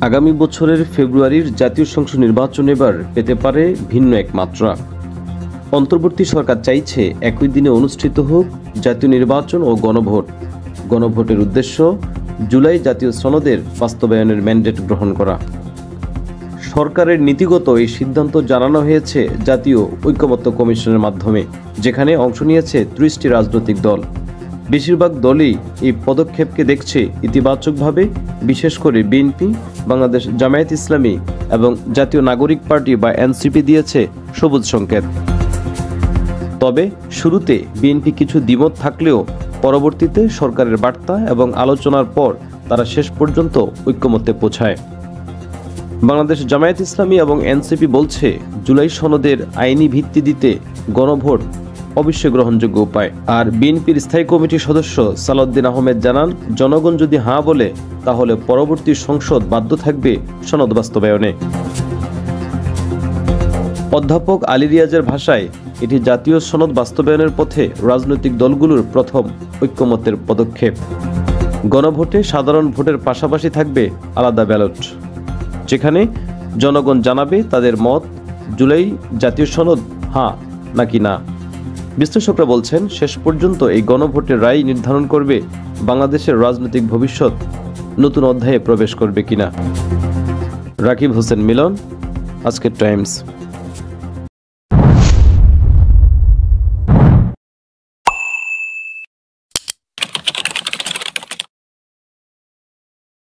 আগামী বছরের ফেব্রুয়ারির জাতীয় সংসদ নির্বাচন এবার পেতে পারে ভিন্ন এক মাত্রা। অন্তর্বর্তী সরকার চাইছে একই দিনে অনুষ্ঠিত হোক জাতীয় নির্বাচন ও গণভোট। গণভোটের উদ্দেশ্য জুলাই জাতীয় সনদের বাস্তবায়নের ম্যান্ডেট গ্রহণ করা। সরকারের নীতিগত এই সিদ্ধান্ত জানানো হয়েছে জাতীয় ঐকমত্য কমিশনের মাধ্যমে, যেখানে অংশ নিয়েছে 30টি রাজনৈতিক দল। বেশিরভাগ দলই এই পদক্ষেপকে দেখছে ইতিবাচকভাবে, বিশেষ করে বিএনপি, বাংলাদেশ জামায়াত ইসলামী এবং জাতীয় নাগরিক পার্টি বা এনসিপি দিয়েছে সবুজ সংকেত। তবে শুরুতে বিএনপি কিছু দ্বিমত থাকলেও পরবর্তীতে সরকারের বার্তা এবং আলোচনার পর তারা শেষ পর্যন্ত ঐকমত্যে পৌঁছায়। বাংলাদেশ জামায়াত ইসলামী এবং এনসিপি বলছে, জুলাই সনদের আইনি ভিত্তি দিতে গণভোট অবশ্যই গ্রহণযোগ্য উপায়। আর বিএনপির স্থায়ী কমিটির সদস্য সালাউদ্দিন আহমেদ জানান, জনগণ যদি হাঁ বলে তাহলে পরবর্তী সংসদ বাধ্য থাকবে সনদ বাস্তবায়নে। অধ্যাপক আলী রিয়াজের ভাষায়, এটি জাতীয় সনদ বাস্তবায়নের পথে রাজনৈতিক দলগুলোর প্রথম ঐকমত্যের পদক্ষেপ। গণভোটে সাধারণ ভোটের পাশাপাশি থাকবে আলাদা ব্যালট, যেখানে জনগণ জানাবে তাদের মত, জুলাই জাতীয় সনদ হ্যাঁ নাকি না। বিশ্লেষকরা বলছেন, শেষ পর্যন্ত এই গণভোটের রায় নির্ধারণ করবে বাংলাদেশের রাজনৈতিক ভবিষ্যৎ নতুন অধ্যায়ে প্রবেশ করবে কিনা। রাকিব হোসেন মিলন, আজকের টাইমস।